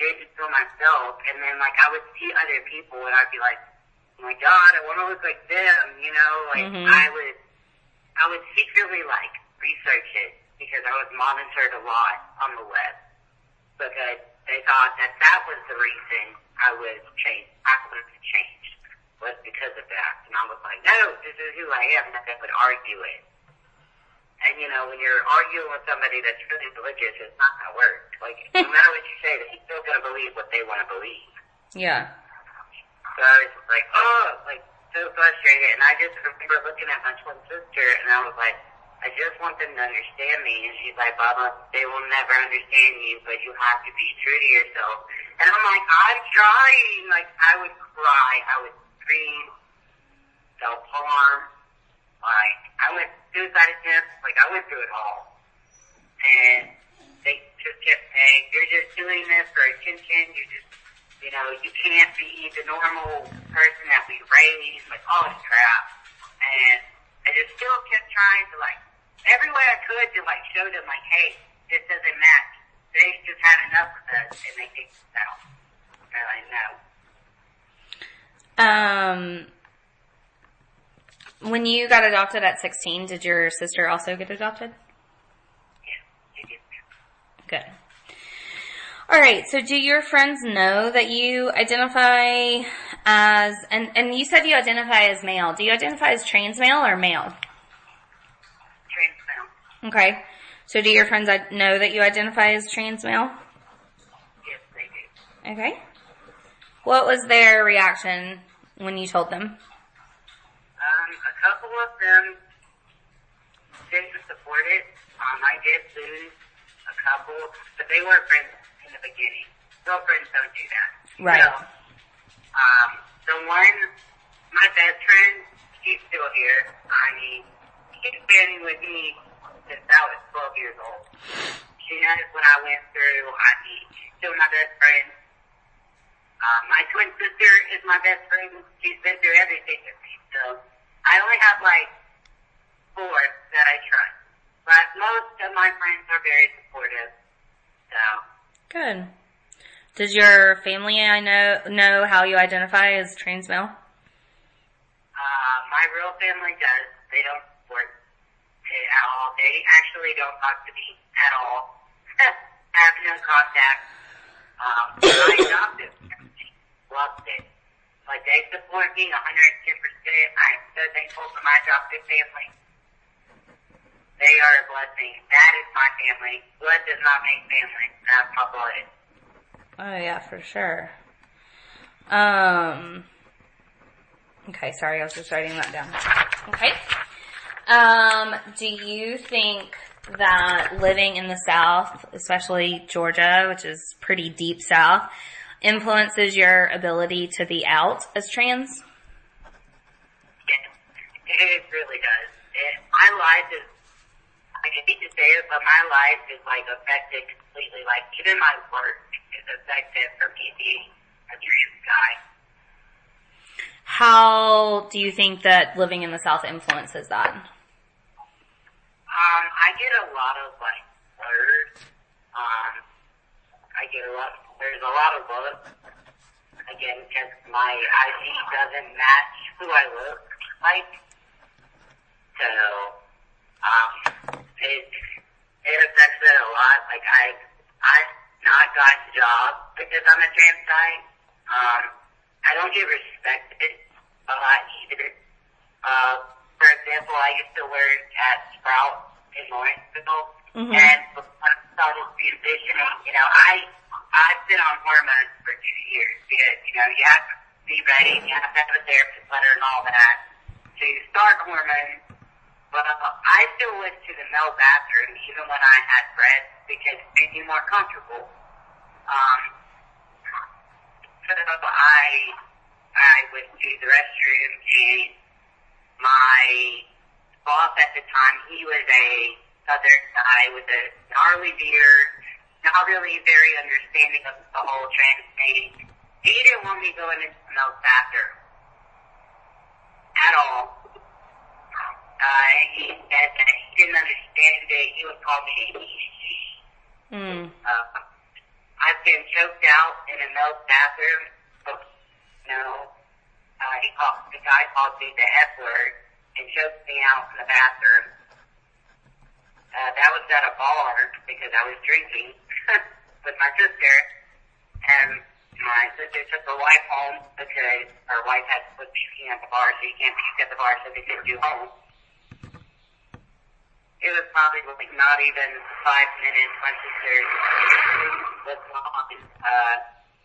didn't feel myself. And then, like, I would see other people, and I'd be like, oh my God, I want to look like them, you know? Like, I would secretly, like, research it because I was monitored a lot on the web because they thought that was the reason I was changed. I wanted to change was because of that. And I was like, no, this is who I am. And I would argue it. And, you know, when you're arguing with somebody that's really religious, it's not going to work. Like, no matter what you say, they're still going to believe what they want to believe. Yeah. So I was just like, oh, like, so frustrated. And I just remember looking at my twin sister, and I was like, I just want them to understand me. And she's like, Baba, they will never understand you, but you have to be true to yourself. And I'm like, I'm trying. Like, I would cry. I would scream, self-harm. Like, I went suicide attempts. Like, I went through it all. And they just kept saying, you're just doing this for attention. You just, you know, you can't be the normal person that we raised. Like, all this crap. And I just still kept trying to, like, every way I could to, like, show them, like, hey, this doesn't match. They just had enough of us, and they kicked us out. They're like, no. When you got adopted at 16, did your sister also get adopted? Yeah, she did. Good. All right, so do your friends know that you identify as, and you said you identify as male. Do you identify as trans male or male? Trans male. Okay. So do your friends know that you identify as trans male? Yes, they do. Okay. What was their reaction when you told them? A couple of them didn't support it. I did lose a couple, but they were friends in the beginning. Girlfriends don't do that. Right. So, the one, my best friend, she's still here. I mean, she's been with me since I was 12 years old. She knows what I went through. I mean, she's still my best friend. My twin sister is my best friend. She's been through everything with me. So I only have like 4 that I trust. But most of my friends are very supportive. So. Good. Does your family know how you identify as trans male? My real family does. They don't support it at all. They actually don't talk to me at all. Have no contact. My adoptive family loves it. Like, they support me 110%. I'm so thankful for my adoptive family. They are a blessing. That is my family. Blood does not make family. That's my blood. Oh, yeah, for sure. Okay, sorry, I was just writing that down. Okay. Do you think that living in the South, especially Georgia, which is pretty deep South, influences your ability to be out as trans? Yeah, it really does. My life is, I hate to say it, but my life is, like, affected completely. Like, even my work is affected for me being a trans guy. How do you think that living in the South influences that? I get a lot of, like, slurs. There's a lot of looks. Again, because my ID doesn't match who I look like. So, it affects it a lot. Like, I've not gotten jobs because I'm a trans guy. I don't get respected a lot either. For example, I used to work at Sprout in Lawrenceville, and when I started transitioning, you know, I've been on hormones for 2 years because, you know, you have to be ready, you have to have a therapist letter and all that to start hormones. But I still went to the male bathroom even when I had breasts because it made me more comfortable. So I went to the restroom, and my boss at the time, he was a Southern guy with a gnarly beard, not really very understanding of the whole trans thing. He didn't want me going into the male bathroom at all. He said that he didn't understand it. He would call me he. I've been choked out in a male bathroom. The guy called me the F word and choked me out in the bathroom. That was at a bar because I was drinking with my sister, and my sister took her wife home because her wife had to put puking at the bar, so you can't puke at the bar, so they sent you home. It was probably like not even 5 minutes. My sister was gone.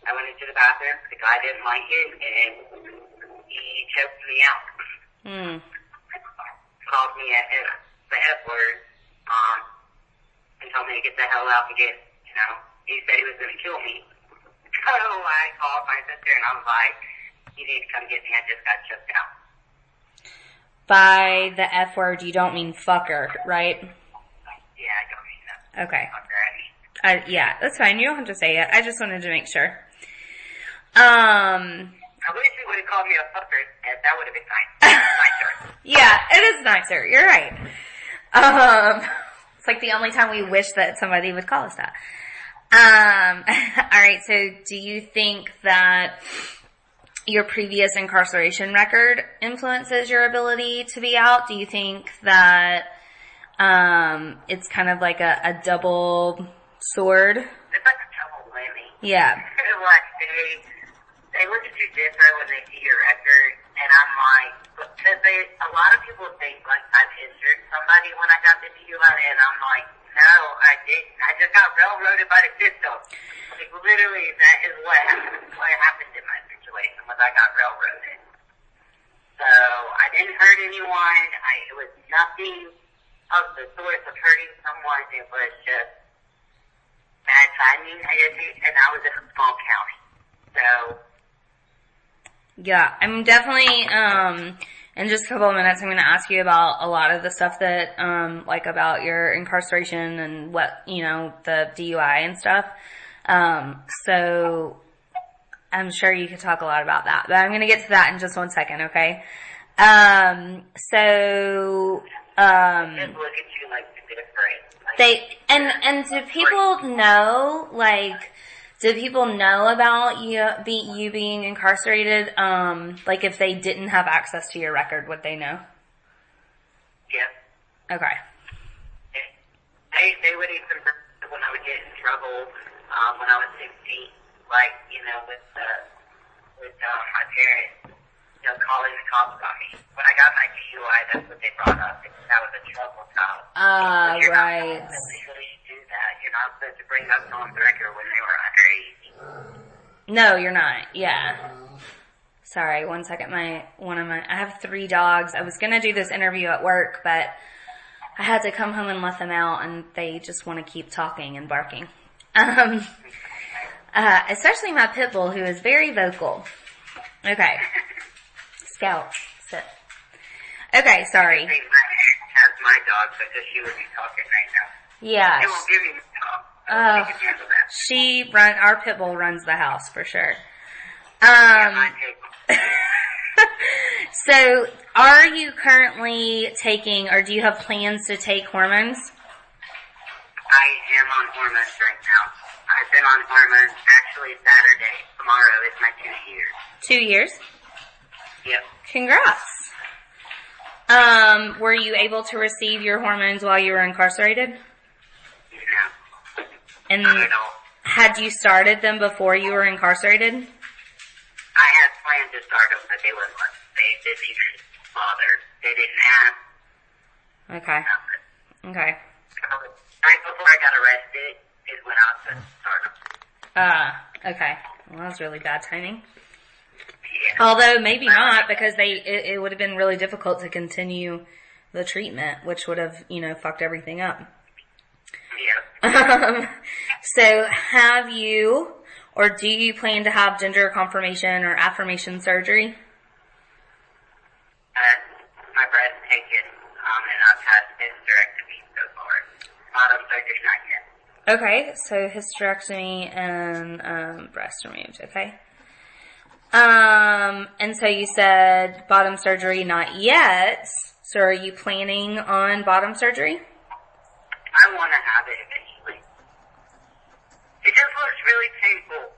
I went into the bathroom. The guy didn't like it, and he choked me out. Called me the F word, and told me to get the hell out and get, he said he was going to kill me. So I called my sister, and I was like, you need to come get me. I just got choked out. By the F word, you don't mean fucker, right? Yeah, I don't mean that. Okay. Fucker, yeah, that's fine. You don't have to say it. I just wanted to make sure. I wish you would have called me a fucker. That would have been nicer. Yeah, it is nicer. You're right. It's like the only time we wish that somebody would call us that. Alright, so do you think that your previous incarceration record influences your ability to be out? Do you think that it's kind of like a double sword? It's like a double whammy. Yeah. Like they look at you different when they see your record, and I'm like, because a lot of people think like I've injured somebody when I got the DUI, and I'm like, no, I didn't. I just got railroaded by the system. Like literally, that is what happened in my situation was I got railroaded. So I didn't hurt anyone. It was nothing of the sort of hurting someone. It was just bad timing, I guess, and I was in a small county. So yeah, I'm definitely, in just a couple of minutes, I'm going to ask you about a lot of the stuff that, like about your incarceration and what, the DUI and stuff. So I'm sure you could talk a lot about that, but I'm going to get to that in just 1 second, okay? just look at you like different. And do people know, about you being incarcerated? Like if they didn't have access to your record, would they know? Yeah. Okay. They would even, when I would get in trouble, when I was 16, with my parents, calling the cops on me. When I got my DUI, that's what they brought up. That was a trouble child. Right. Not supposed to do that. You're not supposed to bring up someone's record when they were underage. No, you're not. Yeah. Sorry, 1 second. I have 3 dogs. I was gonna do this interview at work, but I had to come home and let them out, and they just want to keep talking and barking. Especially my pit bull, who is very vocal. Okay. Scout, sit. Okay, sorry. Has my dog, so she would be talking right now. Yeah. It won't give me the dog. Our pit bull runs the house for sure. So, are you currently taking, or do you have plans to take hormones? I am on hormones right now. I've been on hormones actually Saturday. Tomorrow is my 2 years. 2 years? Yep. Congrats. Were you able to receive your hormones while you were incarcerated? No. And not at all. had you started them before you were incarcerated? I had planned to start them, but they didn't even bother. They didn't ask. Okay. Nothing. Okay. Right before I got arrested is when I was supposed to start them. Okay. Well, that was really bad timing. Yeah. Although maybe not, because it would have been really difficult to continue the treatment, which would have, fucked everything up. Yeah. So have you, or do you plan to have gender confirmation or affirmation surgery? My breast taken, and I've had hysterectomy so far. Bottom surgery, not yet. Okay, so hysterectomy and breast removed, okay. And so you said bottom surgery not yet. So are you planning on bottom surgery? I want to have it eventually. It just looks really painful.